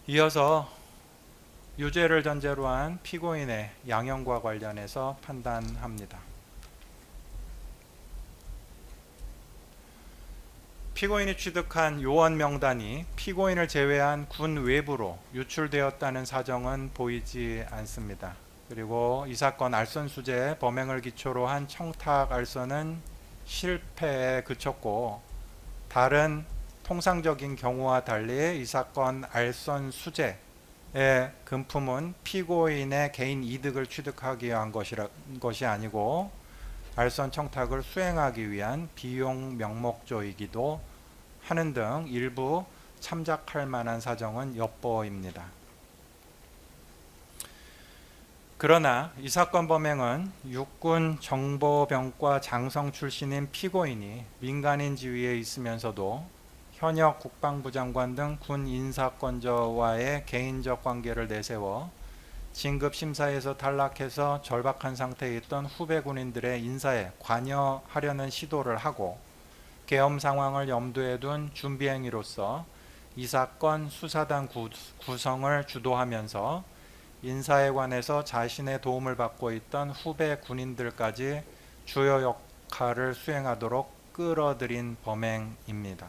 이어서 유죄를 전제로 한 피고인의 양형과 관련해서 판단합니다. 피고인이 취득한 요원 명단이 피고인을 제외한 군 외부로 유출되었다는 사정은 보이지 않습니다. 그리고 이 사건 알선 수재 범행을 기초로 한 청탁 알선은 실패에 그쳤고, 다른 통상적인 경우와 달리 이 사건 알선 수재의 금품은 피고인의 개인 이득을 취득하기 위한 것이 아니고 알선 청탁을 수행하기 위한 비용 명목조이기도 하는 등 일부 참작할 만한 사정은 엿보입니다. 그러나 이 사건 범행은 육군 정보병과 장성 출신인 피고인이 민간인 지위에 있으면서도 현역 국방부 장관 등 군 인사권자와의 개인적 관계를 내세워 진급 심사에서 탈락해서 절박한 상태에 있던 후배 군인들의 인사에 관여하려는 시도를 하고, 계엄 상황을 염두에 둔 준비 행위로서 이 사건 수사단 구성을 주도하면서 인사에 관해서 자신의 도움을 받고 있던 후배 군인들까지 주요 역할을 수행하도록 끌어들인 범행입니다.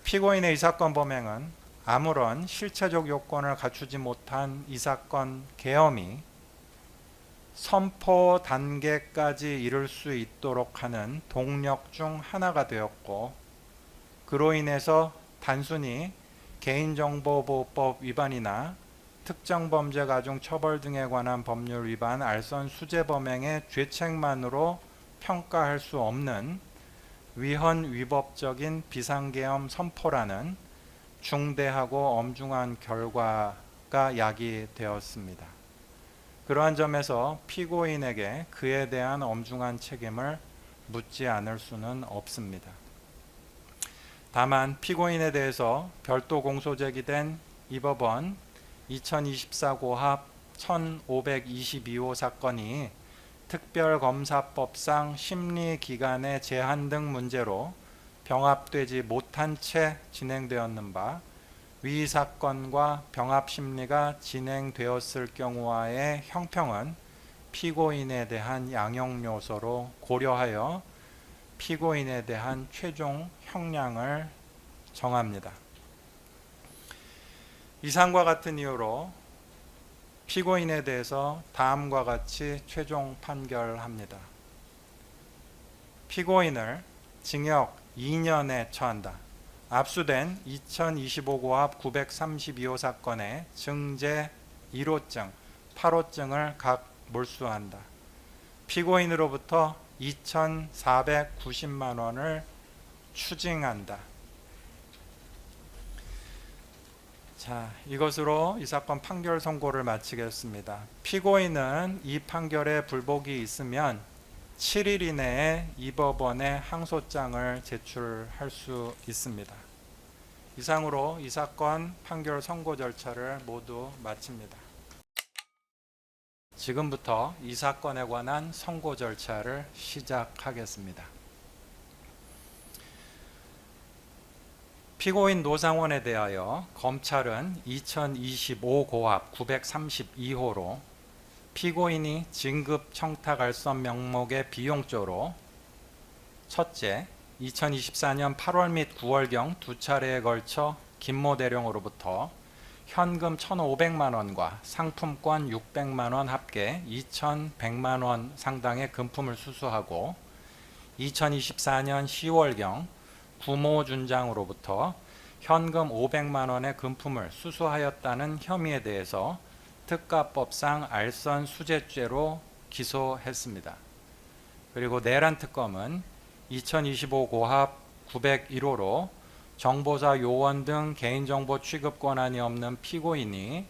피고인의 이 사건 범행은 아무런 실체적 요건을 갖추지 못한 이 사건 계엄이 선포 단계까지 이를 수 있도록 하는 동력 중 하나가 되었고, 그로 인해서 단순히 개인정보보호법 위반이나 특정범죄 가중 처벌 등에 관한 법률 위반 알선 수재 범행의 죄책만으로 평가할 수 없는 위헌 위법적인 비상계엄 선포라는 중대하고 엄중한 결과가 야기되었습니다. 그러한 점에서 피고인에게 그에 대한 엄중한 책임을 묻지 않을 수는 없습니다. 다만 피고인에 대해서 별도 공소 제기된 이 법원 2024 고합 1522호 사건이 특별검사법상 심리기간의 제한 등 문제로 병합되지 못한 채 진행되었는 바, 위 사건과 병합심리가 진행되었을 경우와의 형평은 피고인에 대한 양형 요소로 고려하여 피고인에 대한 최종 형량을 정합니다. 이상과 같은 이유로 피고인에 대해서 다음과 같이 최종 판결합니다. 피고인을 징역 2년에 처한다. 압수된 2025 고합 932호 사건의 증제 1호증, 8호증을 각 몰수한다. 피고인으로부터 2,490만 원을 추징한다. 자, 이것으로 이 사건 판결 선고를 마치겠습니다. 피고인은 이 판결에 불복이 있으면 7일 이내에 이 법원에 항소장을 제출할 수 있습니다. 이상으로 이 사건 판결 선고 절차를 모두 마칩니다. 지금부터 이 사건에 관한 선고 절차를 시작하겠습니다. 피고인 노상원에 대하여 검찰은 2025 고합 932호로 피고인이 진급 청탁 알선 명목의 비용조로 첫째, 2024년 8월 및 9월경 두 차례에 걸쳐 김모 대령으로부터 현금 1,500만 원과 상품권 600만 원 합계 2,100만 원 상당의 금품을 수수하고, 2024년 10월경 구모 준장으로부터 현금 500만 원의 금품을 수수하였다는 혐의에 대해서 특가법상 알선 수재죄로 기소했습니다. 그리고 내란 특검은 2025 고합 901호로 정보사 요원 등 개인정보 취급 권한이 없는 피고인이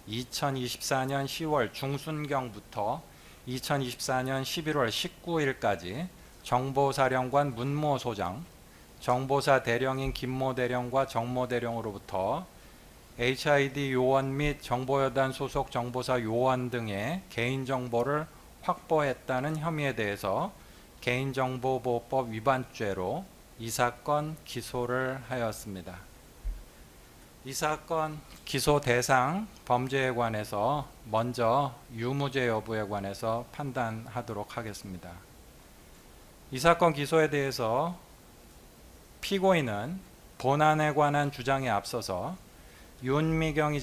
2024년 10월 중순경부터 2024년 11월 19일까지 정보사령관 문모 소장, 정보사 대령인 김모 대령과 정모 대령으로부터 HID 요원 및 정보여단 소속 정보사 요원 등의 개인정보를 확보했다는 혐의에 대해서 개인정보보호법 위반죄로 이 사건 기소를 하였습니다. 이 사건 기소 대상 범죄에 관해서 먼저 유무죄 여부에 관해서 판단하도록 하겠습니다. 이 사건 기소에 대해서 피고인은 본안에 관한 주장에 앞서서 윤미경이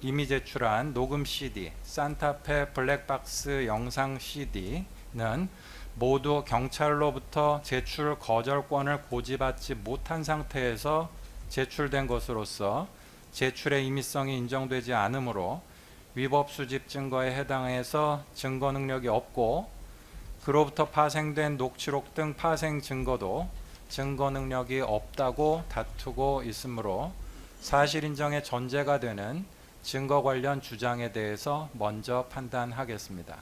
이미 제출한 녹음 CD, 산타페 블랙박스 영상 CD는 모두 경찰로부터 제출 거절권을 고지받지 못한 상태에서 제출된 것으로서 제출의 임의성이 인정되지 않으므로 위법 수집 증거에 해당해서 증거 능력이 없고, 그로부터 파생된 녹취록 등 파생 증거도 증거 능력이 없다고 다투고 있으므로 사실 인정의 전제가 되는 증거 관련 주장에 대해서 먼저 판단하겠습니다.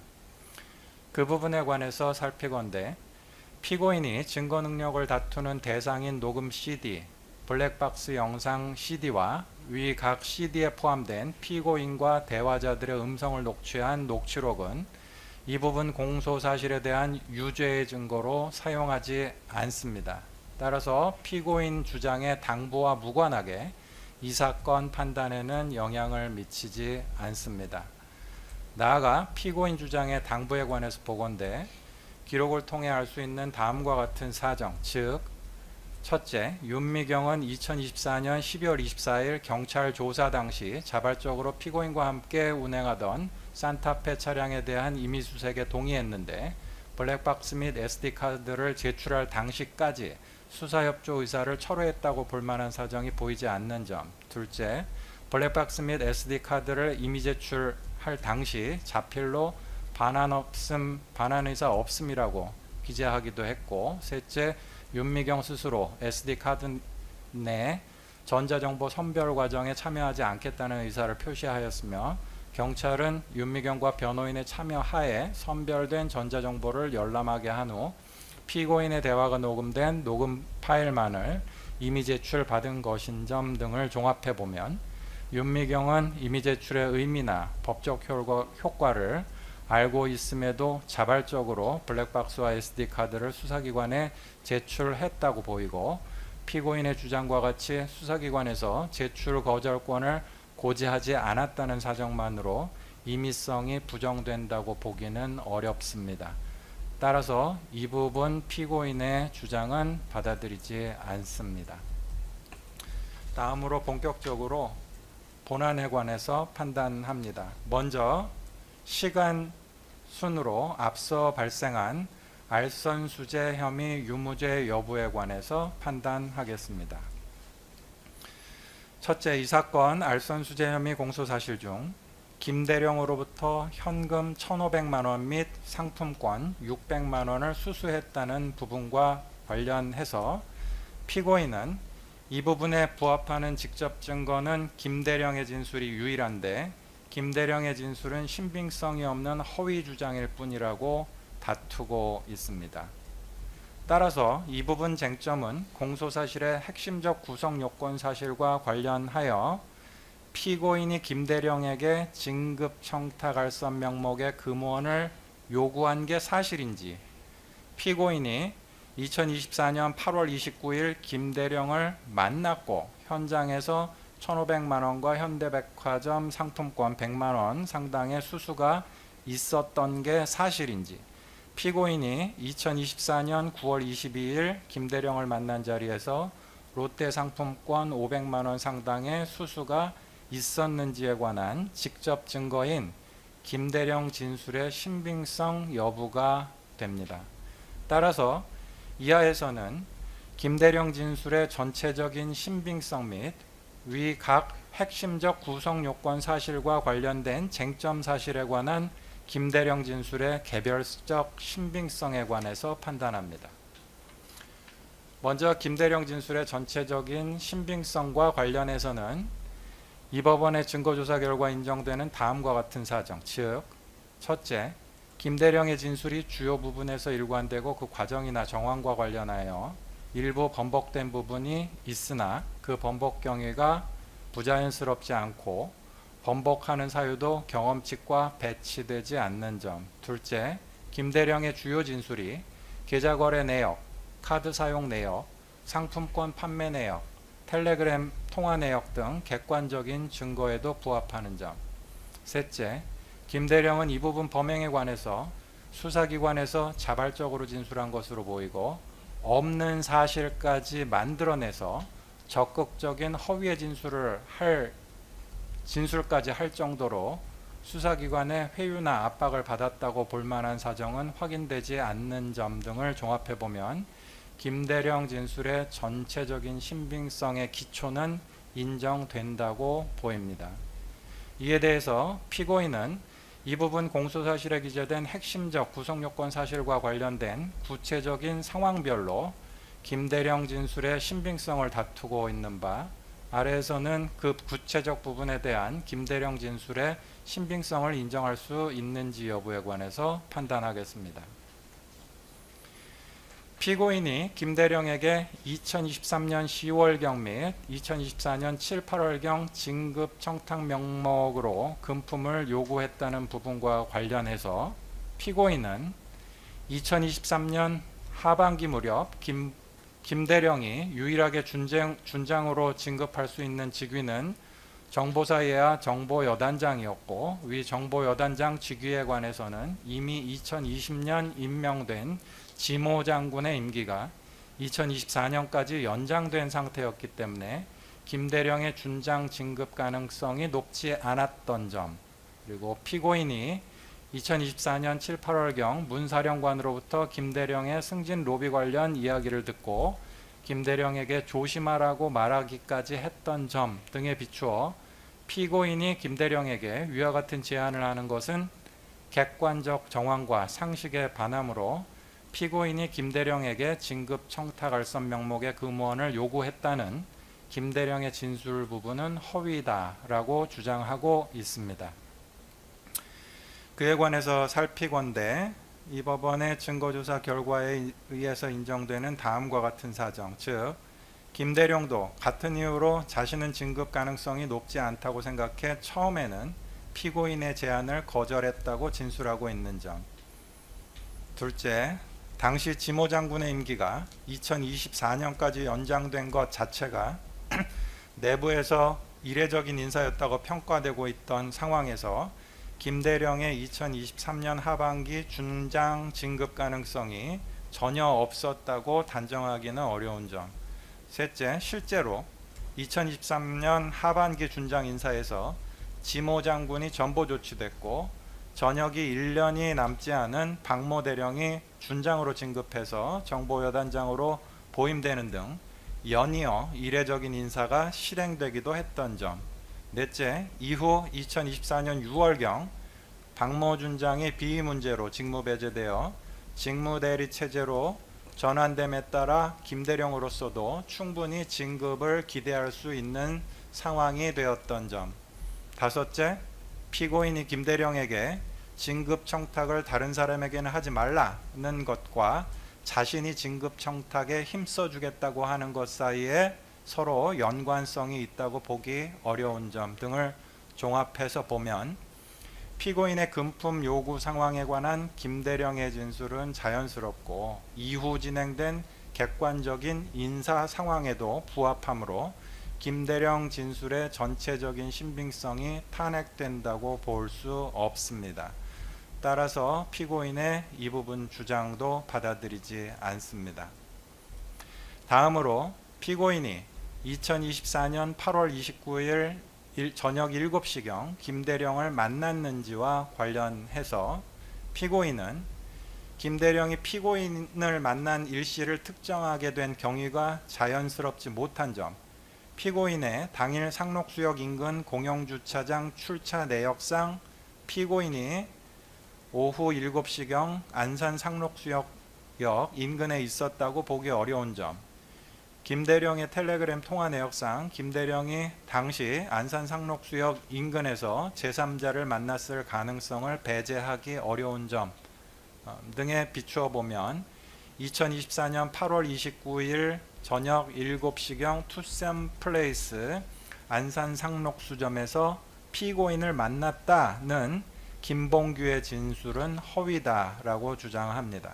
그 부분에 관해서 살피건대, 피고인이 증거 능력을 다투는 대상인 녹음 CD, 블랙박스 영상 CD와 위 각 CD에 포함된 피고인과 대화자들의 음성을 녹취한 녹취록은 이 부분 공소 사실에 대한 유죄의 증거로 사용하지 않습니다. 따라서 피고인 주장의 당부와 무관하게 이 사건 판단에는 영향을 미치지 않습니다. 나아가 피고인 주장의 당부에 관해서 보건대, 기록을 통해 알 수 있는 다음과 같은 사정, 즉 첫째, 윤미경은 2024년 12월 24일 경찰 조사 당시 자발적으로 피고인과 함께 운행하던 산타페 차량에 대한 임의수색에 동의했는데 블랙박스 및 SD카드를 제출할 당시까지 수사협조 의사를 철회했다고 볼 만한 사정이 보이지 않는 점. 둘째, 블랙박스 및 SD카드를 임의 제출할 당시 자필로 반환 의사 없음이라고 기재하기도 했고, 셋째, 윤미경 스스로 SD카드 내 전자정보 선별 과정에 참여하지 않겠다는 의사를 표시하였으며, 경찰은 윤미경과 변호인의 참여하에 선별된 전자정보를 열람하게 한 후 피고인의 대화가 녹음된 녹음 파일만을 임의 제출받은 것인 점 등을 종합해보면 윤미경은 임의 제출의 의미나 법적 효과를 알고 있음에도 자발적으로 블랙박스와 SD카드를 수사기관에 제출했다고 보이고, 피고인의 주장과 같이 수사기관에서 제출 거절권을 고지하지 않았다는 사정만으로 임의성이 부정된다고 보기는 어렵습니다. 따라서 이 부분 피고인의 주장은 받아들이지 않습니다. 다음으로 본격적으로 본안에 관해서 판단합니다. 먼저 시간 순으로 앞서 발생한 알선수재 혐의 유무죄 여부에 관해서 판단하겠습니다. 첫째, 이 사건 알선수재 혐의 공소사실 중 김대령으로부터 현금 1,500만 원 및 상품권 600만 원을 수수했다는 부분과 관련해서 피고인은 이 부분에 부합하는 직접 증거는 김대령의 진술이 유일한데 김대령의 진술은 신빙성이 없는 허위 주장일 뿐이라고 다투고 있습니다. 따라서 이 부분 쟁점은 공소사실의 핵심적 구성 요건 사실과 관련하여 피고인이 김대령에게 진급 청탁 알선 명목의 금원을 요구한 게 사실인지, 피고인이 2024년 8월 29일 김대령을 만났고 현장에서 1,500만 원과 현대백화점 상품권 100만 원 상당의 수수가 있었던 게 사실인지, 피고인이 2024년 9월 22일 김대령을 만난 자리에서 롯데 상품권 500만 원 상당의 수수가 있었는지에 관한 직접 증거인 김대령 진술의 신빙성 여부가 됩니다. 따라서 이하에서는 김대령 진술의 전체적인 신빙성 및 위 각 핵심적 구성 요건 사실과 관련된 쟁점 사실에 관한 김대령 진술의 개별적 신빙성에 관해서 판단합니다. 먼저 김대령 진술의 전체적인 신빙성과 관련해서는 이 법원의 증거조사 결과 인정되는 다음과 같은 사정, 즉 첫째, 김대령의 진술이 주요 부분에서 일관되고 그 과정이나 정황과 관련하여 일부 번복된 부분이 있으나 그 번복 경위가 부자연스럽지 않고 번복하는 사유도 경험칙과 배치되지 않는 점. 둘째, 김대령의 주요 진술이 계좌거래 내역, 카드 사용 내역, 상품권 판매 내역, 텔레그램 통화 내역 등 객관적인 증거에도 부합하는 점. 셋째, 김대령은 이 부분 범행에 관해서 수사기관에서 자발적으로 진술한 것으로 보이고 없는 사실까지 만들어내서 적극적인 허위의 진술까지 할 정도로 수사기관의 회유나 압박을 받았다고 볼 만한 사정은 확인되지 않는 점 등을 종합해보면 김대령 진술의 전체적인 신빙성의 기초는 인정된다고 보입니다. 이에 대해서 피고인은 이 부분 공소사실에 기재된 핵심적 구성요건 사실과 관련된 구체적인 상황별로 김대령 진술의 신빙성을 다투고 있는 바, 아래에서는 그 구체적 부분에 대한 김대령 진술의 신빙성을 인정할 수 있는지 여부에 관해서 판단하겠습니다. 피고인이 김대령에게 2023년 10월경 및 2024년 7, 8월경 진급 청탁 명목으로 금품을 요구했다는 부분과 관련해서 피고인은 2023년 하반기 무렵 김대령이 유일하게 준장으로 진급할 수 있는 직위는 정보사 예하 정보여단장이었고, 위 정보여단장 직위에 관해서는 이미 2020년 임명된 지모 장군의 임기가 2024년까지 연장된 상태였기 때문에 김대령의 준장 진급 가능성이 높지 않았던 점, 그리고 피고인이 2024년 7, 8월경 문사령관으로부터 김대령의 승진 로비 관련 이야기를 듣고 김대령에게 조심하라고 말하기까지 했던 점 등에 비추어 피고인이 김대령에게 위와 같은 제안을 하는 것은 객관적 정황과 상식에 반하므로 피고인이 김대령에게 진급 청탁 알선 명목의 금원을 요구했다는 김대령의 진술 부분은 허위다라고 주장하고 있습니다. 그에 관해서 살피건대 이 법원의 증거조사 결과에 의해서 인정되는 다음과 같은 사정, 즉 김대령도 같은 이유로 자신은 진급 가능성이 높지 않다고 생각해 처음에는 피고인의 제안을 거절했다고 진술하고 있는 점. 둘째, 당시 지모 장군의 임기가 2024년까지 연장된 것 자체가 내부에서 이례적인 인사였다고 평가되고 있던 상황에서 김대령의 2023년 하반기 준장 진급 가능성이 전혀 없었다고 단정하기는 어려운 점. 셋째, 실제로 2023년 하반기 준장 인사에서 지모 장군이 전보 조치됐고 전역이 1년이 남지 않은 박모 대령이 준장으로 진급해서 정보여단장으로 보임되는 등 연이어 이례적인 인사가 실행되기도 했던 점. 넷째, 이후 2024년 6월경 박모 준장이 비위 문제로 직무 배제되어 직무대리 체제로 전환됨에 따라 김대령으로서도 충분히 진급을 기대할 수 있는 상황이 되었던 점. 다섯째, 피고인이 김대령에게 진급 청탁을 다른 사람에게는 하지 말라는 것과 자신이 진급 청탁에 힘써주겠다고 하는 것 사이에 서로 연관성이 있다고 보기 어려운 점 등을 종합해서 보면 피고인의 금품 요구 상황에 관한 김대령의 진술은 자연스럽고 이후 진행된 객관적인 인사 상황에도 부합하므로 김대령 진술의 전체적인 신빙성이 탄핵된다고 볼 수 없습니다. 따라서 피고인의 이 부분 주장도 받아들이지 않습니다. 다음으로 피고인이 2024년 8월 29일 저녁 7시경 김대령을 만났는지와 관련해서 피고인은 김대령이 피고인을 만난 일시를 특정하게 된 경위가 자연스럽지 못한 점, 피고인의 당일 상록수역 인근 공영주차장 출차 내역상 피고인이 오후 7시경 안산 상록수역 인근에 있었다고 보기 어려운 점, 김대령의 텔레그램 통화 내역상 김대령이 당시 안산 상록수역 인근에서 제3자를 만났을 가능성을 배제하기 어려운 점 등에 비추어 보면 2024년 8월 29일 저녁 7시경 투썸 플레이스 안산 상록수점에서 피고인을 만났다는 김봉규의 진술은 허위다라고 주장합니다.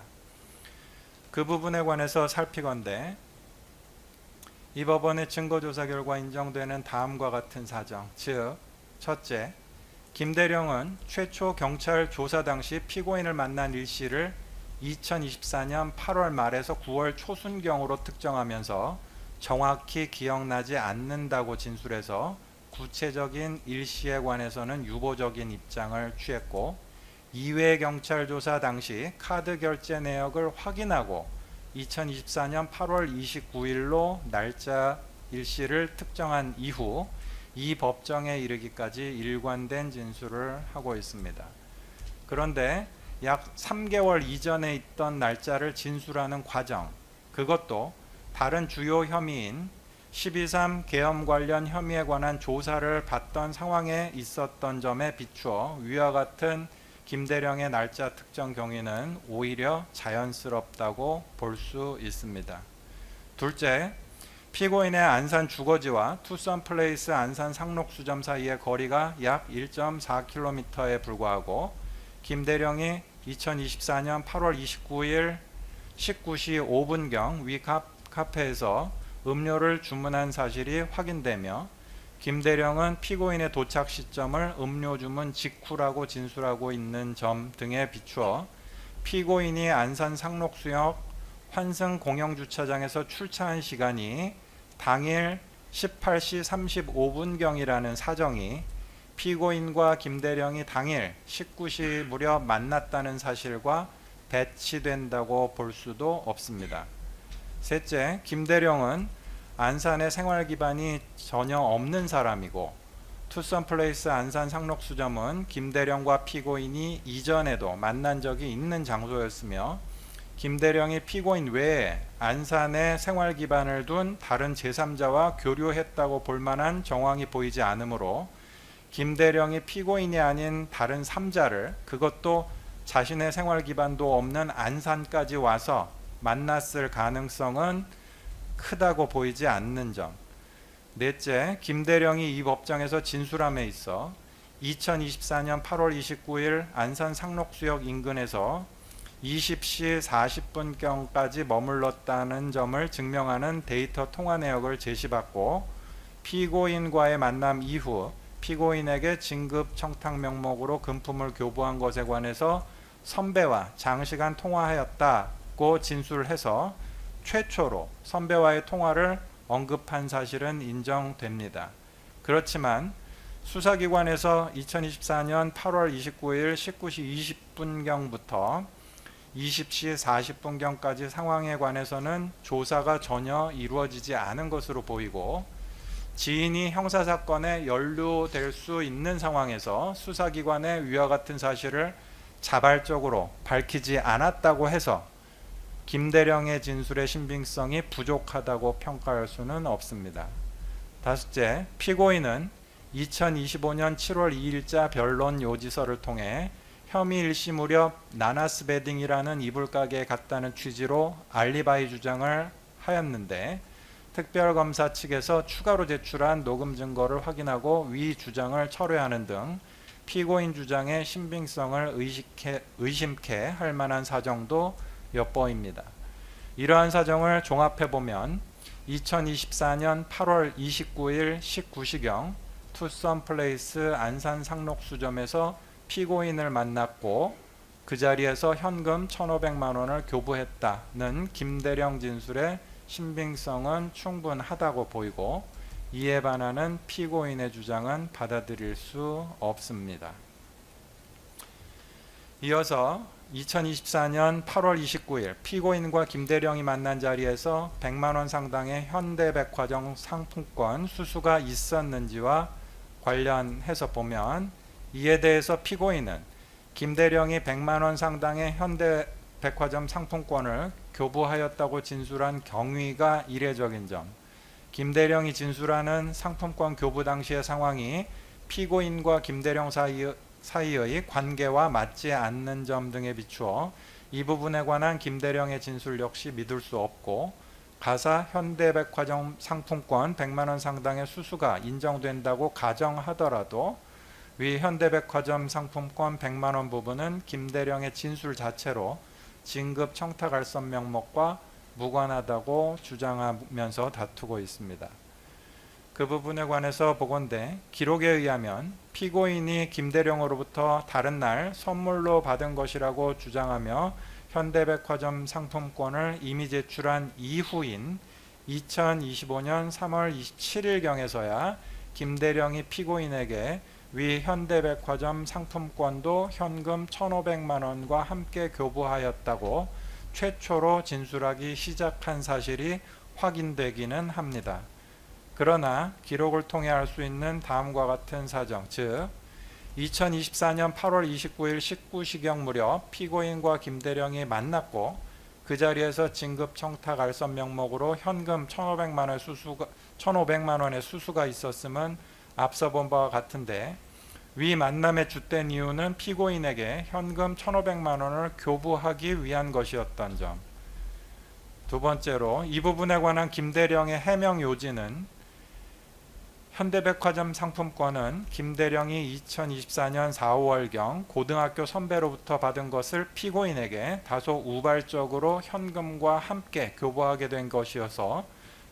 그 부분에 관해서 살피건대 이 법원의 증거조사 결과 인정되는 다음과 같은 사정, 즉 첫째, 김대령은 최초 경찰 조사 당시 피고인을 만난 일시를 2024년 8월 말에서 9월 초순경으로 특정하면서 정확히 기억나지 않는다고 진술해서 구체적인 일시에 관해서는 유보적인 입장을 취했고, 2회 경찰 조사 당시 카드 결제 내역을 확인하고 2024년 8월 29일로 날짜 일시를 특정한 이후 이 법정에 이르기까지 일관된 진술을 하고 있습니다. 그런데 약 3개월 이전에 있던 날짜를 진술하는 과정, 그것도 다른 주요 혐의인 12.3 계엄 관련 혐의에 관한 조사를 받던 상황에 있었던 점에 비추어 위와 같은 김대령의 날짜 특정 경위는 오히려 자연스럽다고 볼 수 있습니다. 둘째, 피고인의 안산 주거지와 투썸 플레이스 안산 상록수점 사이의 거리가 약 1.4km에 불과하고 김대령이 2024년 8월 29일 19시 5분경 위 카페에서 음료를 주문한 사실이 확인되며, 김대령은 피고인의 도착 시점을 음료 주문 직후라고 진술하고 있는 점 등에 비추어 피고인이 안산 상록수역 환승 공영주차장에서 출차한 시간이 당일 18시 35분경이라는 사정이 피고인과 김대령이 당일 19시 무렵 만났다는 사실과 배치된다고 볼 수도 없습니다. 셋째, 김대령은 안산의 생활 기반이 전혀 없는 사람이고 투썸 플레이스 안산 상록수점은 김대령과 피고인이 이전에도 만난 적이 있는 장소였으며, 김대령이 피고인 외에 안산에 생활 기반을 둔 다른 제3자와 교류했다고 볼 만한 정황이 보이지 않으므로 김대령이 피고인이 아닌 다른 3자를, 그것도 자신의 생활 기반도 없는 안산까지 와서 만났을 가능성은 크다고 보이지 않는 점. 넷째, 김대령이 이 법정에서 진술함에 있어 2024년 8월 29일 안산 상록수역 인근에서 20시 40분경까지 머물렀다는 점을 증명하는 데이터 통화 내역을 제시받고, 피고인과의 만남 이후 피고인에게 진급 청탁 명목으로 금품을 교부한 것에 관해서 선배와 장시간 통화하였다고 진술해서 최초로 선배와의 통화를 언급한 사실은 인정됩니다. 그렇지만 수사기관에서 2024년 8월 29일 19시 20분경부터 20시 40분경까지 상황에 관해서는 조사가 전혀 이루어지지 않은 것으로 보이고, 지인이 형사사건에 연루될 수 있는 상황에서 수사기관의 위와 같은 사실을 자발적으로 밝히지 않았다고 해서 김대령의 진술의 신빙성이 부족하다고 평가할 수는 없습니다. 다섯째, 피고인은 2025년 7월 2일자 변론 요지서를 통해 혐의 일시 무렵 나나스 베딩이라는 이불가게에 갔다는 취지로 알리바이 주장을 하였는데, 특별검사 측에서 추가로 제출한 녹음 증거를 확인하고 위 주장을 철회하는 등 피고인 주장의 신빙성을 의심케 할 만한 사정도 엿보입니다. 이러한 사정을 종합해보면 2024년 8월 29일 19시경 투썸 플레이스 안산 상록수점에서 피고인을 만났고 그 자리에서 현금 1,500만 원을 교부했다는 김대령 진술의 신빙성은 충분하다고 보이고, 이에 반하는 피고인의 주장은 받아들일 수 없습니다. 이어서 2024년 8월 29일 피고인과 김대령이 만난 자리에서 100만 원 상당의 현대백화점 상품권 수수가 있었는지와 관련해서 보면, 이에 대해서 피고인은 김대령이 100만 원 상당의 현대백화점 상품권을 교부하였다고 진술한 경위가 이례적인 점, 김대령이 진술하는 상품권 교부 당시의 상황이 피고인과 김대령 사이의 관계와 맞지 않는 점 등에 비추어 이 부분에 관한 김대령의 진술 역시 믿을 수 없고, 가사 현대백화점 상품권 100만 원 상당의 수수가 인정된다고 가정하더라도 위 현대백화점 상품권 100만 원 부분은 김대령의 진술 자체로 진급 청탁 알선 명목과 무관하다고 주장하면서 다투고 있습니다. 그 부분에 관해서 보건대 기록에 의하면 피고인이 김대령으로부터 다른 날 선물로 받은 것이라고 주장하며 현대백화점 상품권을 이미 제출한 이후인 2025년 3월 27일경에서야 김대령이 피고인에게 위 현대백화점 상품권도 현금 1,500만 원과 함께 교부하였다고 최초로 진술하기 시작한 사실이 확인되기는 합니다. 그러나 기록을 통해 알 수 있는 다음과 같은 사정, 즉 2024년 8월 29일 19시경 무렵 피고인과 김대령이 만났고 그 자리에서 진급 청탁 알선 명목으로 현금 1,500만 원의 수수가 있었음은 앞서 본 바와 같은데 위 만남의 주된 이유는 피고인에게 현금 1,500만 원을 교부하기 위한 것이었던 점. 두 번째로 이 부분에 관한 김대령의 해명 요지는 현대백화점 상품권은 김대령이 2024년 4, 5월경 고등학교 선배로부터 받은 것을 피고인에게 다소 우발적으로 현금과 함께 교부하게 된 것이어서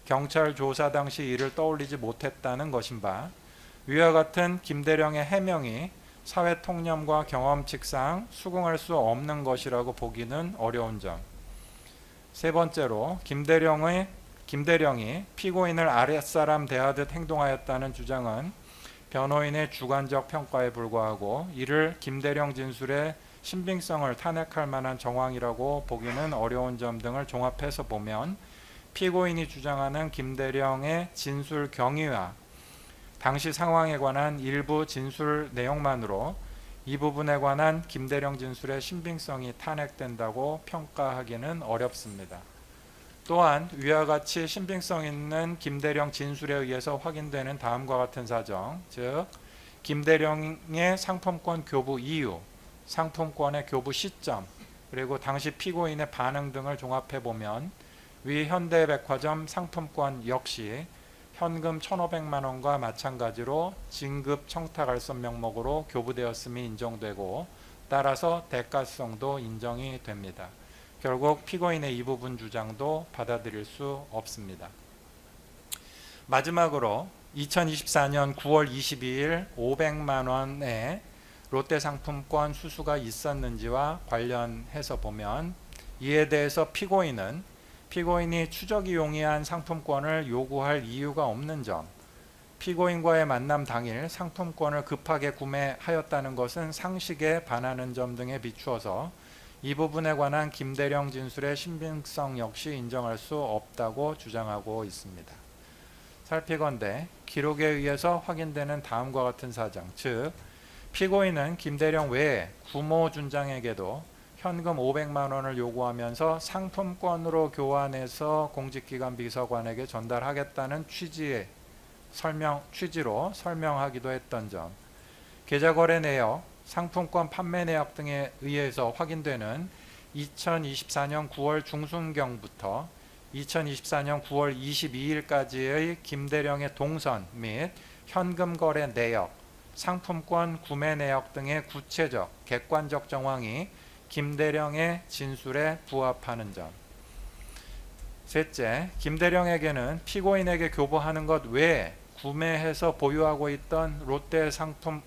경찰 조사 당시 이를 떠올리지 못했다는 것인 바, 위와 같은 김대령의 해명이 사회통념과 경험칙상 수긍할 수 없는 것이라고 보기는 어려운 점. 세 번째로 김대령이 피고인을 아랫사람 대하듯 행동하였다는 주장은 변호인의 주관적 평가에 불과하고 이를 김대령 진술의 신빙성을 탄핵할 만한 정황이라고 보기는 어려운 점 등을 종합해서 보면 피고인이 주장하는 김대령의 진술 경위와 당시 상황에 관한 일부 진술 내용만으로 이 부분에 관한 김대령 진술의 신빙성이 탄핵된다고 평가하기는 어렵습니다. 또한 위와 같이 신빙성 있는 김대령 진술에 의해서 확인되는 다음과 같은 사정, 즉 김대령의 상품권 교부 이유, 상품권의 교부 시점, 그리고 당시 피고인의 반응 등을 종합해 보면 위 현대백화점 상품권 역시 현금 1,500만 원과 마찬가지로 진급 청탁 알선 명목으로 교부되었음이 인정되고 따라서 대가성도 인정이 됩니다. 결국 피고인의 이 부분 주장도 받아들일 수 없습니다. 마지막으로 2024년 9월 22일 500만 원의 롯데상품권 수수가 있었는지와 관련해서 보면 이에 대해서 피고인이 추적이 용이한 상품권을 요구할 이유가 없는 점, 피고인과의 만남 당일 상품권을 급하게 구매하였다는 것은 상식에 반하는 점 등에 비추어서 이 부분에 관한 김대령 진술의 신빙성 역시 인정할 수 없다고 주장하고 있습니다. 살피건대 기록에 의해서 확인되는 다음과 같은 사정, 즉 피고인은 김대령 외에 구모 준장에게도 현금 500만 원을 요구하면서 상품권으로 교환해서 공직기관 비서관에게 전달하겠다는 취지로 설명하기도 했던 점, 계좌거래 내역, 상품권 판매 내역 등에 의해서 확인되는 2024년 9월 중순경부터 2024년 9월 22일까지의 김대령의 동선 및 현금 거래 내역, 상품권 구매 내역 등의 구체적, 객관적 정황이 김대령의 진술에 부합하는 점. 셋째, 김대령에게는 피고인에게 교부하는 것 외에 구매해서 보유하고 있던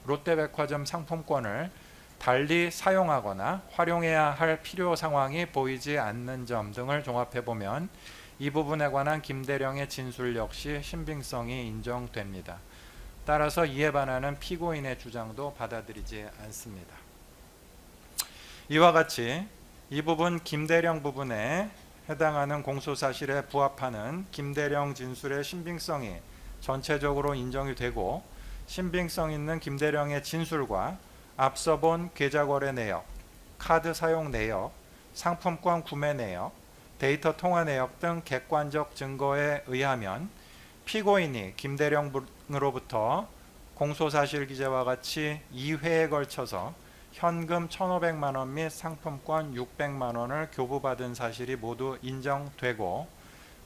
롯데백화점 상품권을 달리 사용하거나 활용해야 할 필요 상황이 보이지 않는 점 등을 종합해보면 이 부분에 관한 김대령의 진술 역시 신빙성이 인정됩니다. 따라서 이에 반하는 피고인의 주장도 받아들이지 않습니다. 이와 같이 이 부분 김대령 부분에 해당하는 공소사실에 부합하는 김대령 진술의 신빙성이 전체적으로 인정이 되고 신빙성 있는 김대령의 진술과 앞서 본 계좌거래 내역, 카드 사용 내역, 상품권 구매 내역, 데이터 통화 내역 등 객관적 증거에 의하면 피고인이 김대령으로부터 공소사실 기재와 같이 2회에 걸쳐서 현금 1,500만 원 및 상품권 600만 원을 교부받은 사실이 모두 인정되고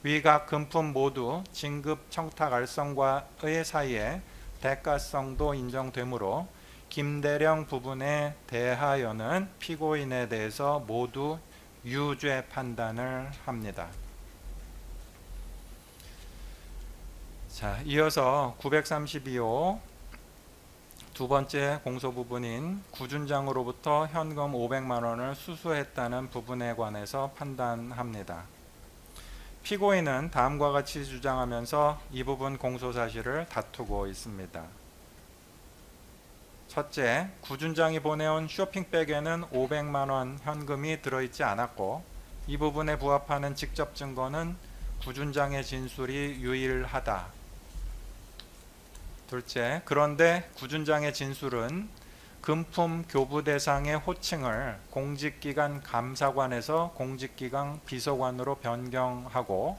위각 금품 모두 진급 청탁 알선과의 사이에 대가성도 인정되므로 김대령 부분에 대하여는 피고인에 대해서 모두 유죄 판단을 합니다. 자, 이어서 932호 두 번째 공소 부분인 구준장으로부터 현금 500만 원을 수수했다는 부분에 관해서 판단합니다. 피고인은 다음과 같이 주장하면서 이 부분 공소 사실을 다투고 있습니다. 첫째, 구준장이 보내온 쇼핑백에는 500만 원 현금이 들어있지 않았고 이 부분에 부합하는 직접 증거는 구준장의 진술이 유일하다. 둘째, 그런데 구준장의 진술은 금품 교부 대상의 호칭을 공직기관 감사관에서 공직기관 비서관으로 변경하고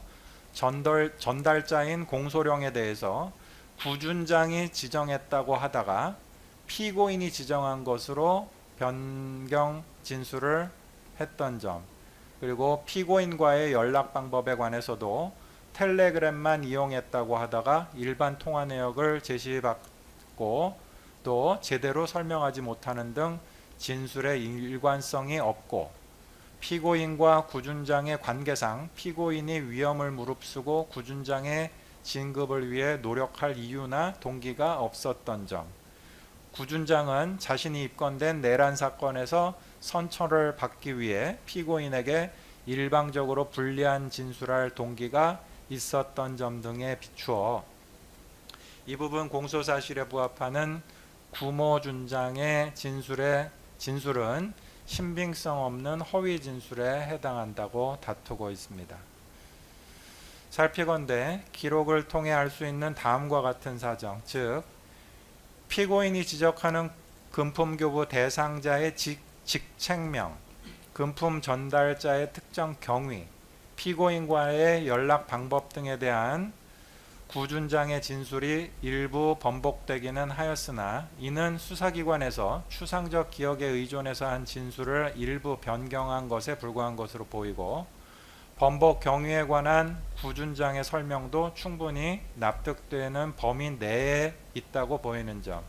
전달자인 공소령에 대해서 구준장이 지정했다고 하다가 피고인이 지정한 것으로 변경 진술을 했던 점, 그리고 피고인과의 연락 방법에 관해서도 텔레그램만 이용했다고 하다가 일반 통화 내역을 제시받고 또 제대로 설명하지 못하는 등 진술의 일관성이 없고 피고인과 구준장의 관계상 피고인이 위험을 무릅쓰고 구준장의 진급을 위해 노력할 이유나 동기가 없었던 점, 구준장은 자신이 입건된 내란 사건에서 선처를 받기 위해 피고인에게 일방적으로 불리한 진술할 동기가 있었던 점 등에 비추어 이 부분 공소사실에 부합하는 구모준장의 진술은 신빙성 없는 허위 진술에 해당한다고 다투고 있습니다. 살피건대 기록을 통해 알 수 있는 다음과 같은 사정, 즉 피고인이 지적하는 금품교부 대상자의 직책명, 금품 전달자의 특정 경위, 피고인과의 연락 방법 등에 대한 구준장의 진술이 일부 번복되기는 하였으나 이는 수사기관에서 추상적 기억에 의존해서 한 진술을 일부 변경한 것에 불과한 것으로 보이고 번복 경위에 관한 구준장의 설명도 충분히 납득되는 범위 내에 있다고 보이는 점,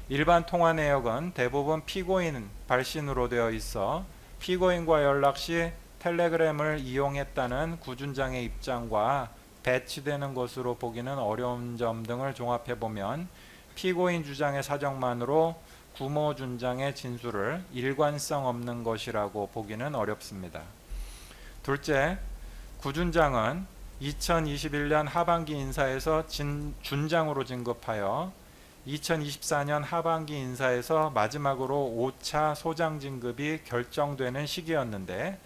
일반 통화 내역은 대부분 피고인 발신으로 되어 있어 피고인과 연락 시 텔레그램을 이용했다는 구준장의 입장과 배치되는 것으로 보기는 어려운 점 등을 종합해보면 피고인 주장의 사정만으로 구모준장의 진술을 일관성 없는 것이라고 보기는 어렵습니다. 둘째, 구준장은 2021년 하반기 인사에서 준장으로 진급하여 2024년 하반기 인사에서 마지막으로 5차 소장 진급이 결정되는 시기였는데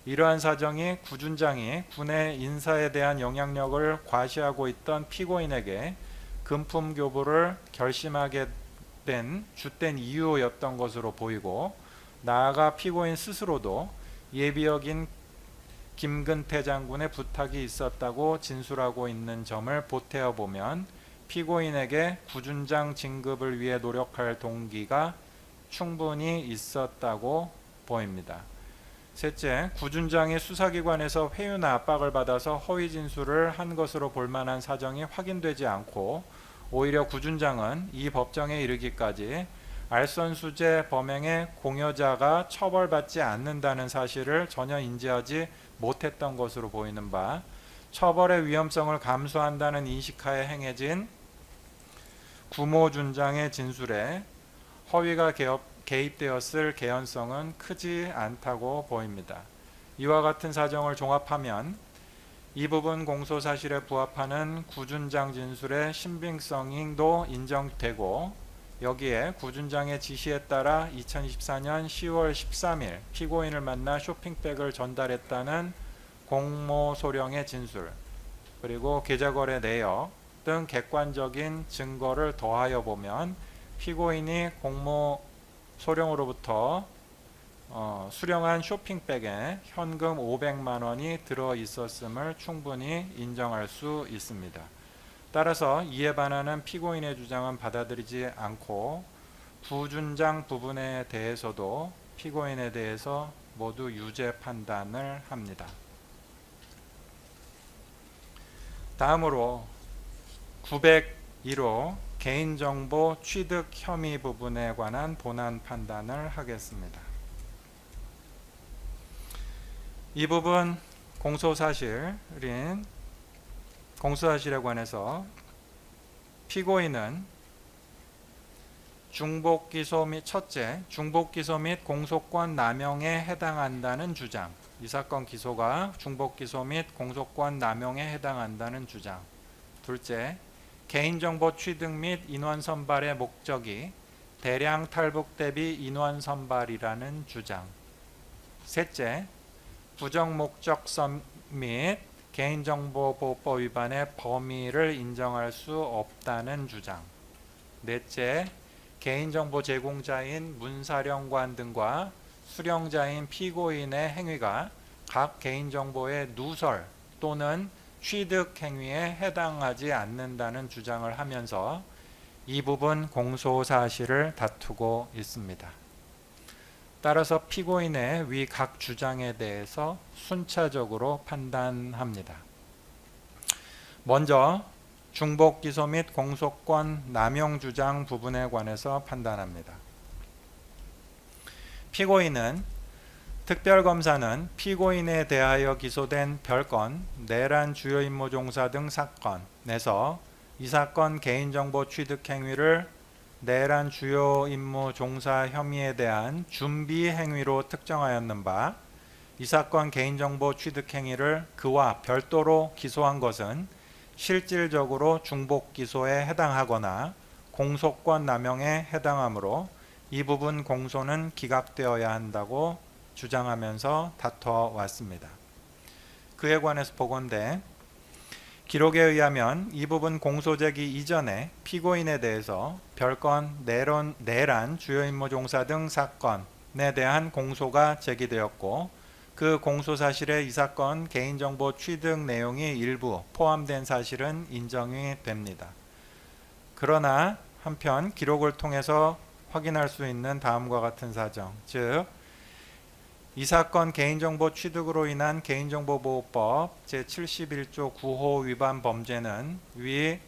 이러한 사정이 구준장이 군의 인사에 대한 영향력을 과시하고 있던 피고인에게 금품 교부를 결심하게 된 주된 이유였던 것으로 보이고 나아가 피고인 스스로도 예비역인 김근태 장군의 부탁이 있었다고 진술하고 있는 점을 보태어 보면 피고인에게 구준장 진급을 위해 노력할 동기가 충분히 있었다고 보입니다. 셋째, 구준장이 수사기관에서 회유나 압박을 받아서 허위 진술을 한 것으로 볼만한 사정이 확인되지 않고 오히려 구준장은 이 법정에 이르기까지 알선수재 범행의 공여자가 처벌받지 않는다는 사실을 전혀 인지하지 못했던 것으로 보이는 바 처벌의 위험성을 감수한다는 인식하에 행해진 구모준장의 진술에 허위가 개입되었을 개연성은 크지 않다고 보입니다. 이와 같은 사정을 종합하면 이 부분 공소사실에 부합하는 구준장 진술의 신빙성도 인정되고 여기에 구준장의 지시에 따라 2024년 10월 13일 피고인을 만나 쇼핑백을 전달했다는 공모소령의 진술, 그리고 계좌거래 내역 등 객관적인 증거를 더하여 보면 피고인이 공모소령으로부터 수령한 쇼핑백에 현금 500만 원이 들어 있었음을 충분히 인정할 수 있습니다. 따라서 이에 반하는 피고인의 주장은 받아들이지 않고 구준장 부분에 대해서도 피고인에 대해서 모두 유죄 판단을 합니다. 다음으로 901호 개인정보 취득 혐의 부분에 관한 본안 판단을 하겠습니다. 이 부분 공소사실인 공소사실에 관해서 피고인은 중복기소 및 첫째, 중복기소 및 공소권 남용에 해당한다는 주장. 이 사건 기소가 중복기소 및 공소권 남용에 해당한다는 주장. 둘째, 개인정보 취득 및 인원 선발의 목적이 대량 탈북 대비 인원 선발이라는 주장. 셋째, 부정 목적성 및 개인정보보호법 위반의 범위를 인정할 수 없다는 주장. 넷째, 개인정보 제공자인 문사령관 등과 수령자인 피고인의 행위가 각 개인정보의 누설 또는 취득 행위에 해당하지 않는다는 주장을 하면서 이 부분 공소사실을 다투고 있습니다. 따라서 피고인의 위 각 주장에 대해서 순차적으로 판단합니다. 먼저 중복기소 및 공소권 남용 주장 부분에 관해서 판단합니다. 피고인은 특별검사는 피고인에 대하여 기소된 별건, 내란 주요 임무 종사 등 사건에서 이 사건 개인정보 취득 행위를 내란 주요 임무 종사 혐의에 대한 준비 행위로 특정하였는 바, 이 사건 개인정보 취득 행위를 그와 별도로 기소한 것은 실질적으로 중복 기소에 해당하거나 공소권 남용에 해당하므로 이 부분 공소는 기각되어야 한다고 주장하면서 다투어 왔습니다. 그에 관해서 보건대 기록에 의하면 이 부분 공소 제기 이전에 피고인에 대해서 별건, 내란 주요 임무 종사 등 사건에 대한 공소가 제기되었고, 그 공소 사실에 이 사건 개인정보 취득 내용이 일부 포함된 사실은 인정이 됩니다. 그러나 한편 기록을 통해서 확인할 수 있는 다음과 같은 사정, 즉 이 사건 개인정보 취득으로 인한 개인정보보호법 제71조 9호 위반 범죄는 위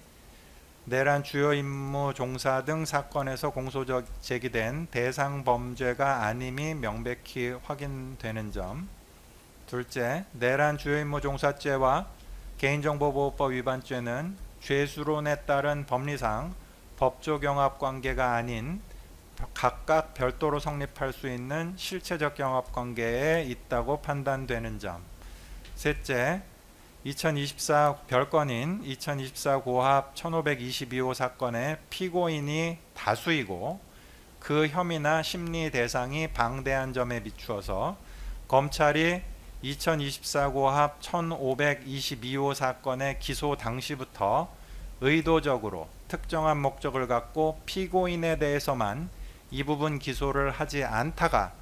내란 주요 임무 종사 등 사건에서 공소 제기된 대상 범죄가 아님이 명백히 확인되는 점. 둘째, 내란 주요 임무 종사죄와 개인정보보호법 위반죄는 죄수론에 따른 법리상 법조 경합 관계가 아닌 각각 별도로 성립할 수 있는 실체적 경합 관계에 있다고 판단되는 점. 셋째, 2024 별건인 2024 고합 1522호 사건의 피고인이 다수이고 그 혐의나 심리 대상이 방대한 점에 비추어서 검찰이 2024 고합 1522호 사건의 기소 당시부터 의도적으로 특정한 목적을 갖고 피고인에 대해서만 이 부분 기소를 하지 않다가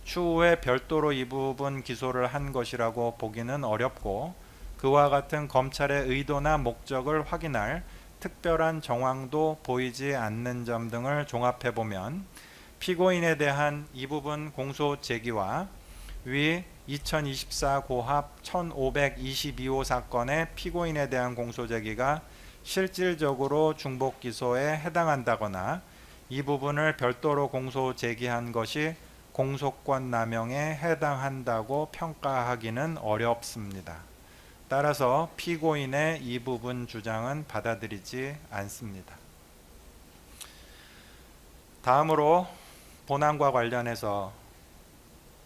추후에 별도로 이 부분 기소를 한 것이라고 보기는 어렵고, 그와 같은 검찰의 의도나 목적을 확인할 특별한 정황도 보이지 않는 점 등을 종합해보면 피고인에 대한 이 부분 공소 제기와 위 2024 고합 1522호 사건의 피고인에 대한 공소 제기가 실질적으로 중복 기소에 해당한다거나 이 부분을 별도로 공소 제기한 것이 공소권 남용에 해당한다고 평가하기는 어렵습니다. 따라서 피고인의 이 부분 주장은 받아들이지 않습니다. 다음으로 본안과 관련해서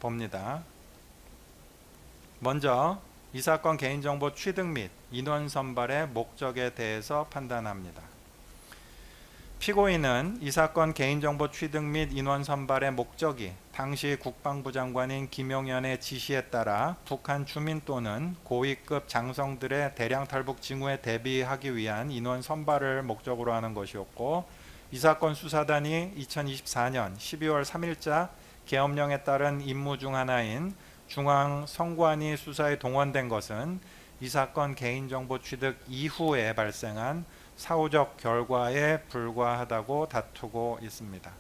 봅니다. 먼저 이 사건 개인정보 취득 및 인원 선발의 목적에 대해서 판단합니다. 피고인은 이 사건 개인정보 취득 및 인원 선발의 목적이 당시 국방부 장관인 김용현의 지시에 따라 북한 주민 또는 고위급 장성들의 대량 탈북 징후에 대비하기 위한 인원 선발을 목적으로 하는 것이었고, 이 사건 수사단이 2024년 12월 3일자 계엄령에 따른 임무 중 하나인 중앙선관위 수사에 동원된 것은 이 사건 개인정보 취득 이후에 발생한 사후적 결과에 불과하다고 다투고 있습니다.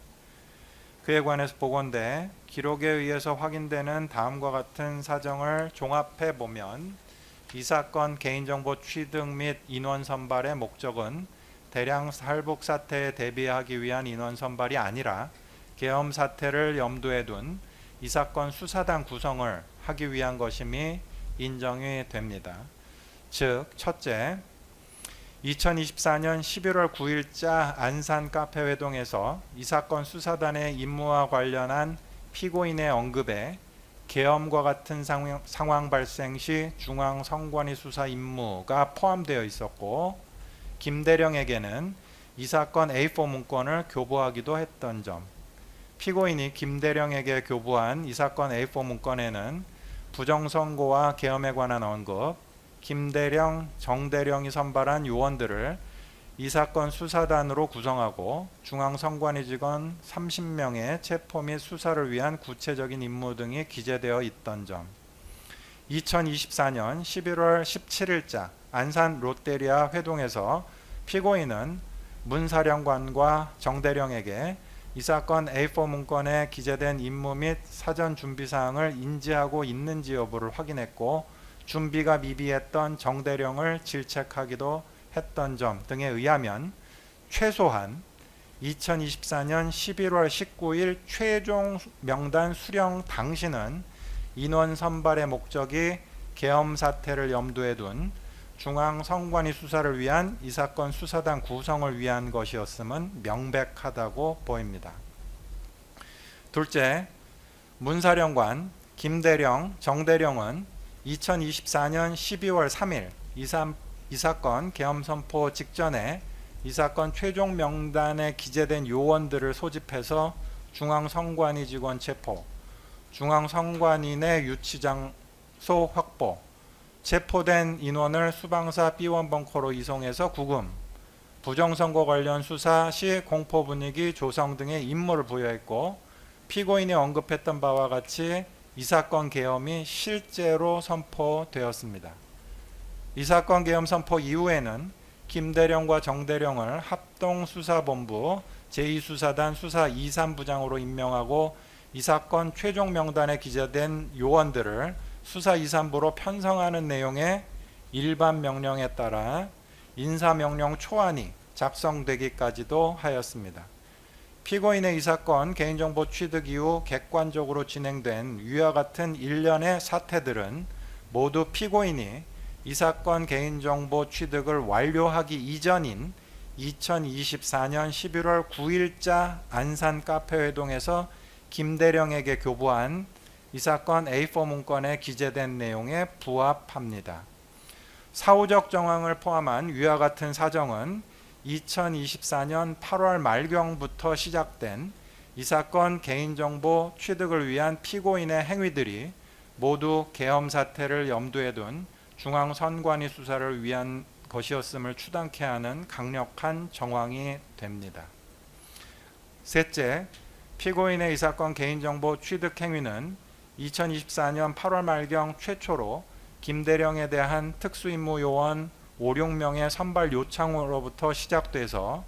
그에 관해서 보건대 기록에 의해서 확인되는 다음과 같은 사정을 종합해 보면 이 사건 개인정보 취득 및 인원 선발의 목적은 대량 탈북 사태에 대비하기 위한 인원 선발이 아니라 계엄 사태를 염두에 둔 이 사건 수사단 구성을 하기 위한 것임이 인정이 됩니다. 즉 첫째, 2024년 11월 9일자 안산 카페회동에서 이 사건 수사단의 임무와 관련한 피고인의 언급에 계엄과 같은 상황 발생 시 중앙선관위 수사 임무가 포함되어 있었고, 김대령에게는 이 사건 A4 문건을 교부하기도 했던 점, 피고인이 김대령에게 교부한 이 사건 A4 문건에는 부정선고와 계엄에 관한 언급, 김대령, 정대령이 선발한 요원들을 이 사건 수사단으로 구성하고 중앙선관위 직원 30명의 체포 및 수사를 위한 구체적인 임무 등이 기재되어 있던 점, 2024년 11월 17일자 안산 롯데리아 회동에서 피고인은 문사령관과 정대령에게 이 사건 A4 문건에 기재된 임무 및 사전 준비사항을 인지하고 있는지 여부를 확인했고, 준비가 미비했던 정대령을 질책하기도 했던 점 등에 의하면 최소한 2024년 11월 19일 최종 명단 수령 당시는 인원 선발의 목적이 계엄 사태를 염두에 둔 중앙선관위 수사를 위한 이 사건 수사단 구성을 위한 것이었음은 명백하다고 보입니다. 둘째, 문사령관, 김대령, 정대령은 2024년 12월 3일 이 사건 계엄 선포 직전에 이 사건 최종 명단에 기재된 요원들을 소집해서 중앙선관위 직원 체포, 중앙선관위 내 유치장소 확보, 체포된 인원을 수방사 B1 벙커로 이송해서 구금, 부정선거 관련 수사 시 공포 분위기 조성 등의 임무를 부여했고, 피고인이 언급했던 바와 같이 이 사건 계엄이 실제로 선포되었습니다. 이 사건 계엄 선포 이후에는 김대령과 정대령을 합동수사본부 제2수사단 수사 2~3부장으로 임명하고 이 사건 최종 명단에 기재된 요원들을 수사 2~3부로 편성하는 내용의 일반 명령에 따라 인사명령 초안이 작성되기까지도 하였습니다. 피고인의 이 사건 개인정보 취득 이후 객관적으로 진행된 위와 같은 일련의 사태들은 모두 피고인이 이 사건 개인정보 취득을 완료하기 이전인 2024년 11월 9일자 안산 카페회동에서 김대령에게 교부한 이 사건 A4 문건에 기재된 내용에 부합합니다. 사후적 정황을 포함한 위와 같은 사정은 2024년 8월 말경부터 시작된 이 사건 개인정보 취득을 위한 피고인의 행위들이 모두 계엄 사태를 염두에 둔 중앙선관위 수사를 위한 것이었음을 추단케 하는 강력한 정황이 됩니다. 셋째, 피고인의 이 사건 개인정보 취득 행위는 2024년 8월 말경 최초로 김대령에 대한 특수임무 요원 5, 6명의 선발 요청으로부터 시작돼서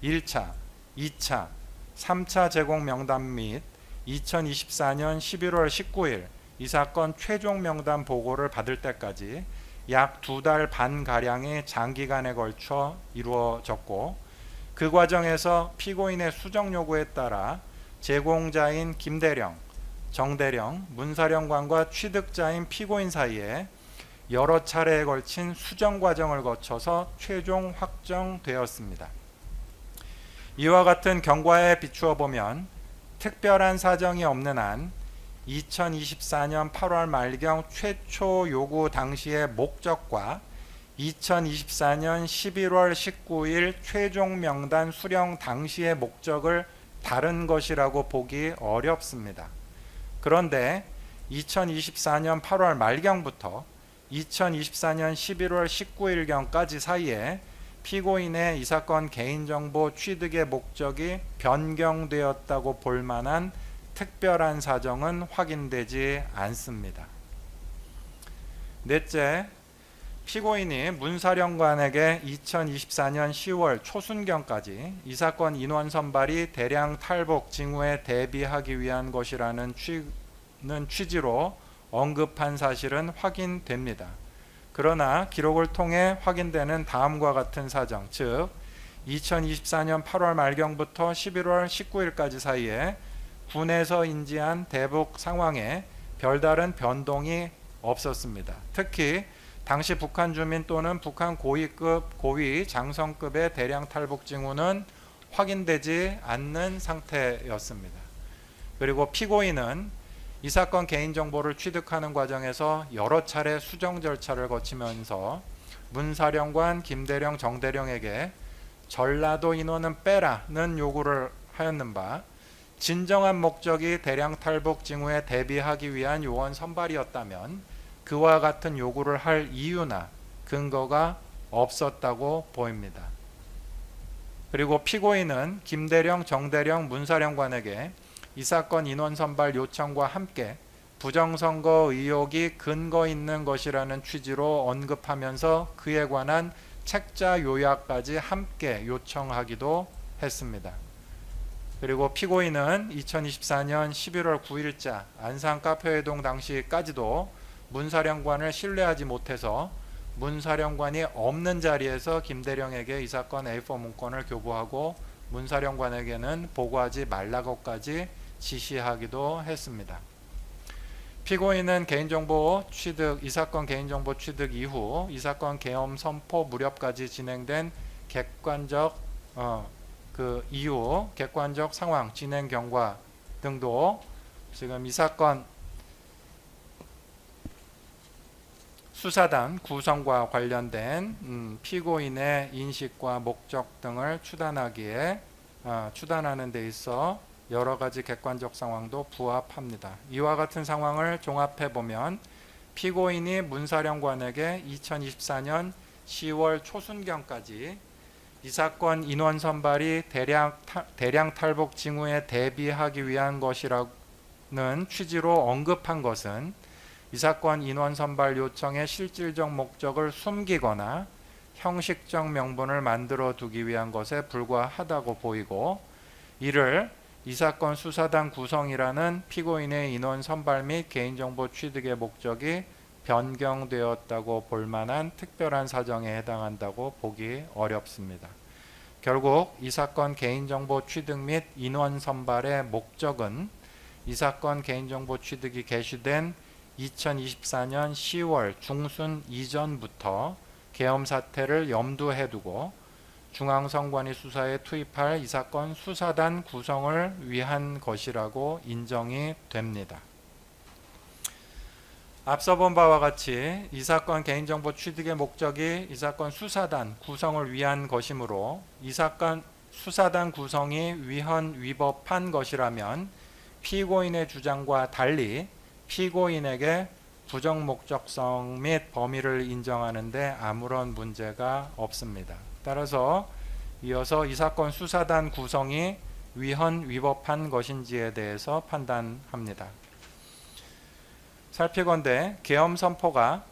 1차, 2차, 3차 제공 명단 및 2024년 11월 19일 이 사건 최종 명단 보고를 받을 때까지 약 2달 반가량의 장기간에 걸쳐 이루어졌고, 그 과정에서 피고인의 수정 요구에 따라 제공자인 김대령, 정대령, 문사령관과 취득자인 피고인 사이에 여러 차례에 걸친 수정 과정을 거쳐서 최종 확정되었습니다. 이와 같은 경과에 비추어 보면 특별한 사정이 없는 한 2024년 8월 말경 최초 요구 당시의 목적과 2024년 11월 19일 최종 명단 수령 당시의 목적을 다른 것이라고 보기 어렵습니다. 그런데 2024년 8월 말경부터 2024년 11월 19일경까지 사이에 피고인의 이 사건 개인정보 취득의 목적이 변경되었다고 볼 만한 특별한 사정은 확인되지 않습니다. 넷째, 피고인이 문사령관에게 2024년 10월 초순경까지 이 사건 인원 선발이 대량 탈북 징후에 대비하기 위한 것이라는 취지로 언급한 사실은 확인됩니다. 그러나 기록을 통해 확인되는 다음과 같은 사정, 즉 2024년 8월 말경부터 11월 19일까지 사이에 군에서 인지한 대북 상황에 별다른 변동이 없었습니다. 특히 당시 북한 주민 또는 북한 고위 장성급의 대량 탈북 징후는 확인되지 않는 상태였습니다. 그리고 피고인은 이 사건 개인정보를 취득하는 과정에서 여러 차례 수정 절차를 거치면서 문사령관 김대령, 정대령에게 전라도 인원은 빼라는 요구를 하였는 바 진정한 목적이 대량 탈북 징후에 대비하기 위한 요원 선발이었다면 그와 같은 요구를 할 이유나 근거가 없었다고 보입니다. 그리고 피고인은 김대령, 정대령, 문사령관에게 이 사건 인원 선발 요청과 함께 부정선거 의혹이 근거 있는 것이라는 취지로 언급하면서 그에 관한 책자 요약까지 함께 요청하기도 했습니다. 그리고 피고인은 2024년 11월 9일자 안산 카페회동 당시까지도 문사령관을 신뢰하지 못해서 문사령관이 없는 자리에서 김대령에게 이 사건 A4 문건을 교부하고 문사령관에게는 보고하지 말라고까지 지시하기도 했습니다. 피고인은 개인정보 취득, 이 사건 개인정보 취득 이후 이 사건 계엄 선포 무렵까지 진행된 객관적 이후 객관적 상황 진행 경과 등도 지금 이 사건 수사단 구성과 관련된 피고인의 인식과 목적 등을 추단하는 데 있어 여러 가지 객관적 상황도 부합합니다. 이와 같은 상황을 종합해 보면 피고인이 문사령관에게 2024년 10월 초순경까지 이 사건 인원 선발이 대량 탈북 징후에 대비하기 위한 것이라는 취지로 언급한 것은 이 사건 인원 선발 요청의 실질적 목적을 숨기거나 형식적 명분을 만들어 두기 위한 것에 불과하다고 보이고, 이를 이 사건 수사단 구성이라는 피고인의 인원 선발 및 개인정보 취득의 목적이 변경되었다고 볼 만한 특별한 사정에 해당한다고 보기 어렵습니다. 결국 이 사건 개인정보 취득 및 인원 선발의 목적은 이 사건 개인정보 취득이 개시된 2024년 10월 중순 이전부터 계엄 사태를 염두에 두고 중앙선관위 수사에 투입할 이 사건 수사단 구성을 위한 것이라고 인정이 됩니다. 앞서 본 바와 같이 이 사건 개인정보 취득의 목적이 이 사건 수사단 구성을 위한 것이므로 이 사건 수사단 구성이 위헌위법한 것이라면 피고인의 주장과 달리 피고인에게 부정 목적성 및 범위를 인정하는 데 아무런 문제가 없습니다. 따라서 이어서 이 사건 수사단 구성이 위헌위법한 것인지에 대해서 판단합니다. 살피건대 계엄 선포가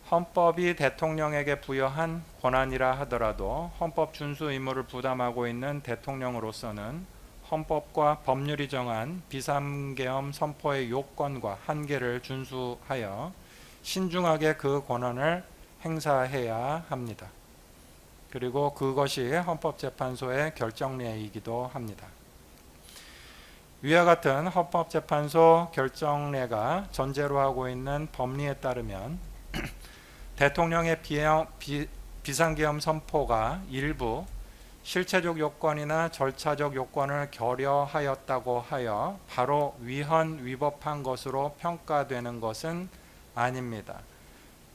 헌법이 대통령에게 부여한 권한이라 하더라도 헌법 준수 의무를 부담하고 있는 대통령으로서는 헌법과 법률이 정한 비상계엄 선포의 요건과 한계를 준수하여 신중하게 그 권한을 행사해야 합니다. 그리고 그것이 헌법재판소의 결정례이기도 합니다. 위와 같은 헌법재판소 결정례가 전제로 하고 있는 법리에 따르면 대통령의 비상계엄 선포가 일부 실체적 요건이나 절차적 요건을 결여하였다고 하여 바로 위헌위법한 것으로 평가되는 것은 아닙니다.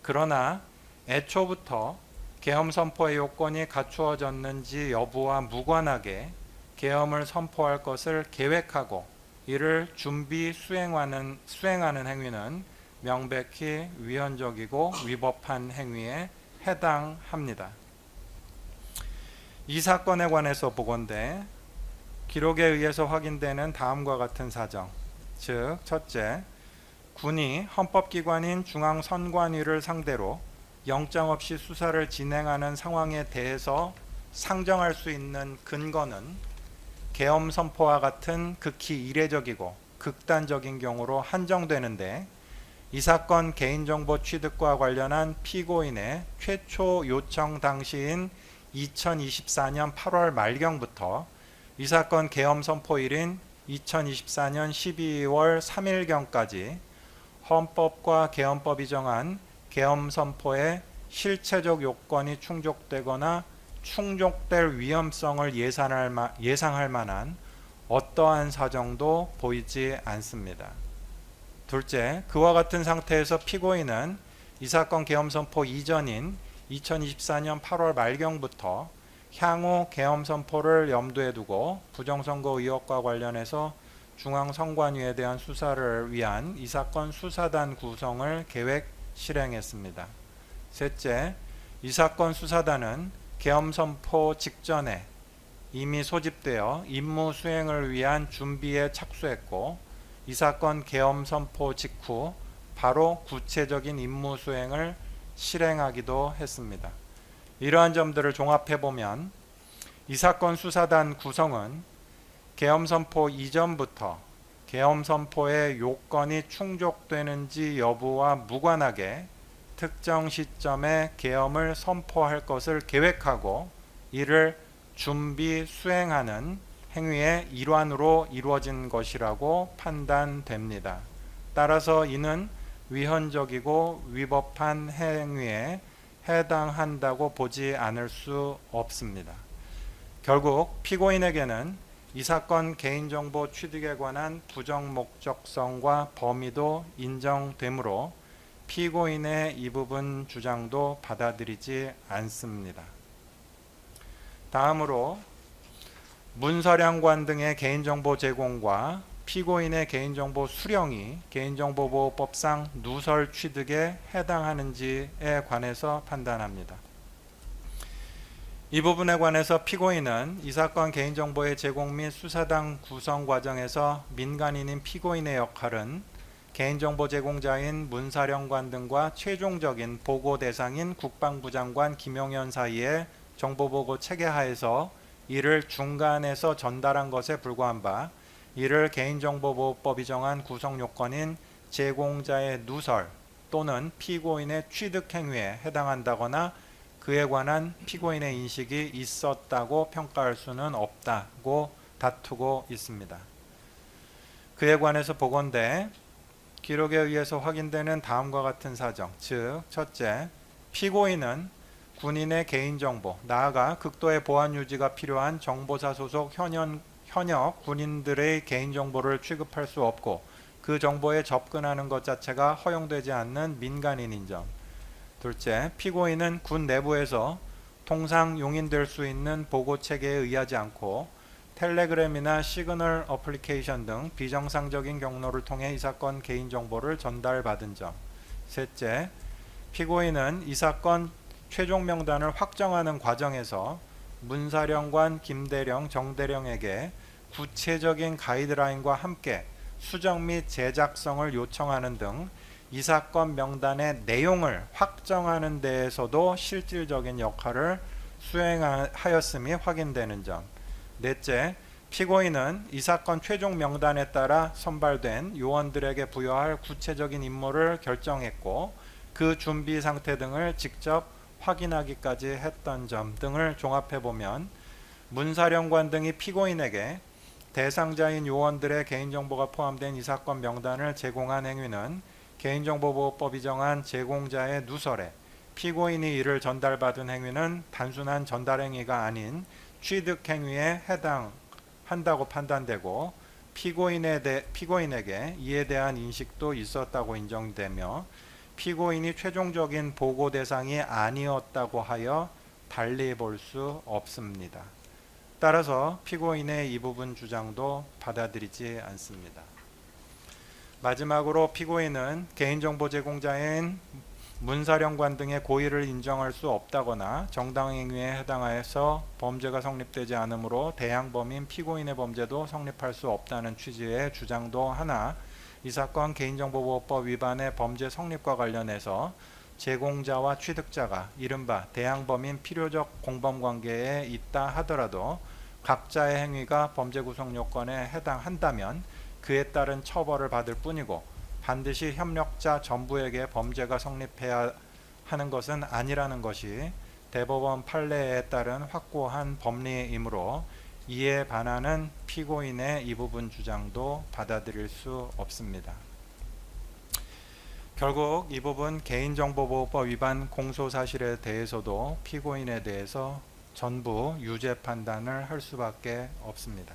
그러나 애초부터 계엄 선포의 요건이 갖추어졌는지 여부와 무관하게 계엄을 선포할 것을 계획하고 이를 준비 수행하는 행위는 명백히 위헌적이고 위법한 행위에 해당합니다. 이 사건에 관해서 보건대 기록에 의해서 확인되는 다음과 같은 사정, 즉 첫째, 군이 헌법기관인 중앙선관위를 상대로 영장 없이 수사를 진행하는 상황에 대해서 상정할 수 있는 근거는 계엄 선포와 같은 극히 이례적이고 극단적인 경우로 한정되는데, 이 사건 개인정보 취득과 관련한 피고인의 최초 요청 당시인 2024년 8월 말경부터 이 사건 계엄 선포일인 2024년 12월 3일경까지 헌법과 계엄법이 정한 계엄 선포의 실체적 요건이 충족되거나 충족될 위험성을 예상할 만한 어떠한 사정도 보이지 않습니다. 둘째, 그와 같은 상태에서 피고인은 이 사건 계엄 선포 이전인 2024년 8월 말경부터 향후 계엄 선포를 염두에 두고 부정선거 의혹과 관련해서 중앙선관위에 대한 수사를 위한 이 사건 수사단 구성을 계획 실행했습니다. 셋째, 이 사건 수사단은 계엄 선포 직전에 이미 소집되어 임무 수행을 위한 준비에 착수했고, 이 사건 계엄 선포 직후 바로 구체적인 임무 수행을 실행하기도 했습니다. 이러한 점들을 종합해보면 이 사건 수사단 구성은 계엄 선포 이전부터 계엄 선포의 요건이 충족되는지 여부와 무관하게 특정 시점에 계엄을 선포할 것을 계획하고 이를 준비 수행하는 행위의 일환으로 이루어진 것이라고 판단됩니다. 따라서 이는 위헌적이고 위법한 행위에 해당한다고 보지 않을 수 없습니다. 결국 피고인에게는 이 사건 개인정보 취득에 관한 부정 목적성과 범위도 인정되므로 피고인의 이 부분 주장도 받아들이지 않습니다. 다음으로 문서량관 등의 개인정보 제공과 피고인의 개인정보 수령이 개인정보보호법상 누설 취득에 해당하는지에 관해서 판단합니다. 이 부분에 관해서 피고인은 이 사건 개인정보의 제공 및 수사단 구성 과정에서 민간인인 피고인의 역할은 개인정보 제공자인 문사령관 등과 최종적인 보고 대상인 국방부 장관 김용현 사이의 정보보고 체계하에서 이를 중간에서 전달한 것에 불과한 바, 이를 개인정보보호법이 정한 구성요건인 제공자의 누설 또는 피고인의 취득행위에 해당한다거나 그에 관한 피고인의 인식이 있었다고 평가할 수는 없다고 다투고 있습니다. 그에 관해서 보건대 기록에 의해서 확인되는 다음과 같은 사정, 즉 첫째, 피고인은 군인의 개인정보, 나아가 극도의 보안 유지가 필요한 정보사 소속 현역 군인들의 개인정보를 취급할 수 없고 그 정보에 접근하는 것 자체가 허용되지 않는 민간인인 점. 둘째, 피고인은 군 내부에서 통상 용인될 수 있는 보고체계에 의하지 않고 텔레그램이나 시그널 어플리케이션 등 비정상적인 경로를 통해 이 사건 개인정보를 전달받은 점. 셋째, 피고인은 이 사건 최종 명단을 확정하는 과정에서 문사령관 김대령, 정대령에게 구체적인 가이드라인과 함께 수정 및 제작성을 요청하는 등 이 사건 명단의 내용을 확정하는 데에서도 실질적인 역할을 수행하였음이 확인되는 점. 넷째, 피고인은 이 사건 최종 명단에 따라 선발된 요원들에게 부여할 구체적인 임무를 결정했고 그 준비 상태 등을 직접 확인하기까지 했던 점 등을 종합해보면 문사령관 등이 피고인에게 대상자인 요원들의 개인정보가 포함된 이 사건 명단을 제공한 행위는 개인정보보호법이 정한 제공자의 누설에 피고인이 이를 전달받은 행위는 단순한 전달행위가 아닌 취득행위에 해당한다고 판단되고 피고인에게 이에 대한 인식도 있었다고 인정되며 피고인이 최종적인 보고 대상이 아니었다고 하여 달리 볼 수 없습니다. 따라서 피고인의 이 부분 주장도 받아들이지 않습니다. 마지막으로 피고인은 개인정보 제공자인 문사령관 등의 고의를 인정할 수 없다거나 정당행위에 해당하여서 범죄가 성립되지 않으므로 대항범인 피고인의 범죄도 성립할 수 없다는 취지의 주장도 하나, 이 사건 개인정보보호법 위반의 범죄 성립과 관련해서 제공자와 취득자가 이른바 대항범인 필요적 공범관계에 있다 하더라도 각자의 행위가 범죄 구성 요건에 해당한다면 그에 따른 처벌을 받을 뿐이고 반드시 협력자 전부에게 범죄가 성립해야 하는 것은 아니라는 것이 대법원 판례에 따른 확고한 법리이므로 이에 반하는 피고인의 이 부분 주장도 받아들일 수 없습니다. 결국 이 부분 개인정보보호법 위반 공소사실에 대해서도 피고인에 대해서 전부 유죄 판단을 할 수밖에 없습니다.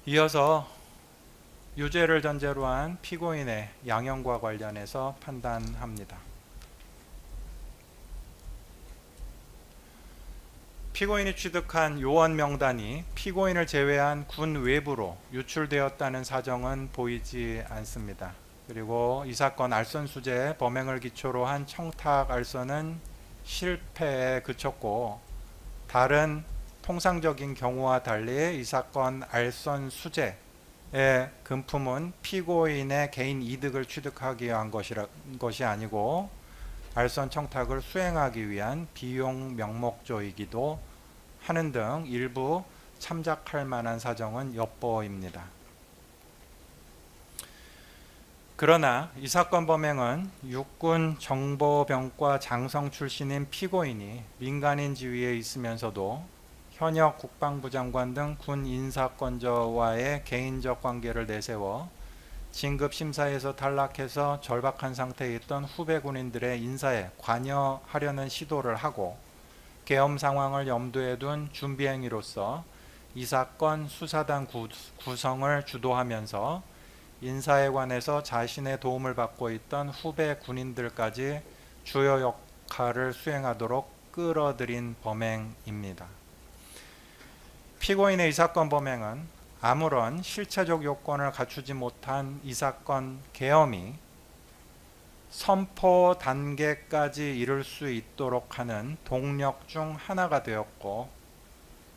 이어서 유죄를 전제로 한 피고인의 양형과 관련해서 판단합니다. 피고인이 취득한 요원 명단이 피고인을 제외한 군 외부로 유출되었다는 사정은 보이지 않습니다. 그리고 이 사건 알선 수재 범행을 기초로 한 청탁 알선은 실패에 그쳤고, 다른 통상적인 경우와 달리 이 사건 알선 수재의 금품은 피고인의 개인 이득을 취득하기 위한 것이 아니고 알선 청탁을 수행하기 위한 비용 명목조이기도 하는 등 일부 참작할 만한 사정은 엿보입니다. 그러나 이 사건 범행은 육군 정보병과 장성 출신인 피고인이 민간인 지위에 있으면서도 현역 국방부 장관 등 군 인사권자와의 개인적 관계를 내세워 진급 심사에서 탈락해서 절박한 상태에 있던 후배 군인들의 인사에 관여하려는 시도를 하고, 계엄 상황을 염두에 둔 준비 행위로서 이 사건 수사단 구성을 주도하면서 인사에 관해서 자신의 도움을 받고 있던 후배 군인들까지 주요 역할을 수행하도록 끌어들인 범행입니다. 피고인의 이 사건 범행은 아무런 실체적 요건을 갖추지 못한 이 사건 계엄이 선포 단계까지 이를 수 있도록 하는 동력 중 하나가 되었고,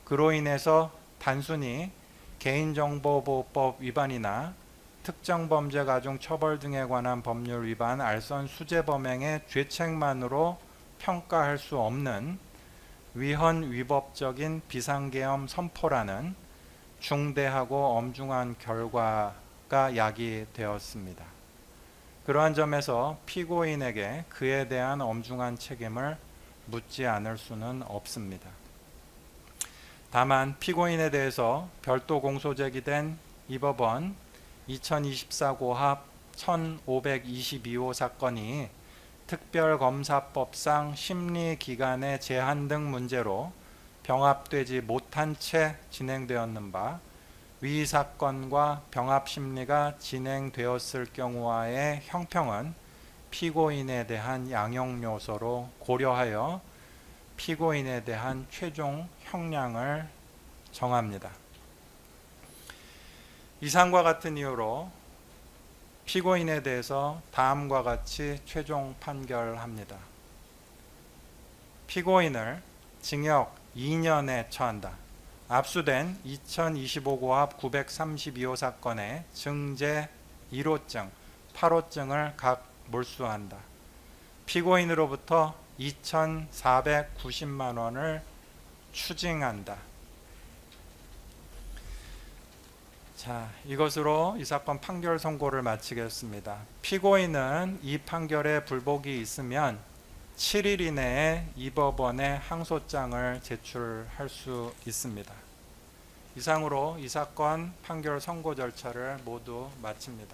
그로 인해서 단순히 개인정보보호법 위반이나 특정범죄가중 처벌 등에 관한 법률 위반 알선 수재 범행의 죄책만으로 평가할 수 없는 위헌 위법적인 비상계엄 선포라는 중대하고 엄중한 결과가 야기되었습니다. 그러한 점에서 피고인에게 그에 대한 엄중한 책임을 묻지 않을 수는 없습니다. 다만 피고인에 대해서 별도 공소 제기된 이 법원 2024 고합 1522호 사건이 특별검사법상 심리기간의 제한 등 문제로 병합되지 못한 채 진행되었는 바, 위 사건과 병합심리가 진행되었을 경우와의 형평은 피고인에 대한 양형 요소로 고려하여 피고인에 대한 최종 형량을 정합니다. 이상과 같은 이유로 피고인에 대해서 다음과 같이 최종 판결합니다. 피고인을 징역 2년에 처한다. 압수된 2025 고합 932호 사건의 증제 1호증, 8호증을 각 몰수한다. 피고인으로부터 2,490만 원을 추징한다. 자, 이것으로 이 사건 판결 선고를 마치겠습니다. 피고인은 이 판결에 불복이 있으면 7일 이내에 이 법원에 항소장을 제출할 수 있습니다. 이상으로 이 사건 판결 선고 절차를 모두 마칩니다.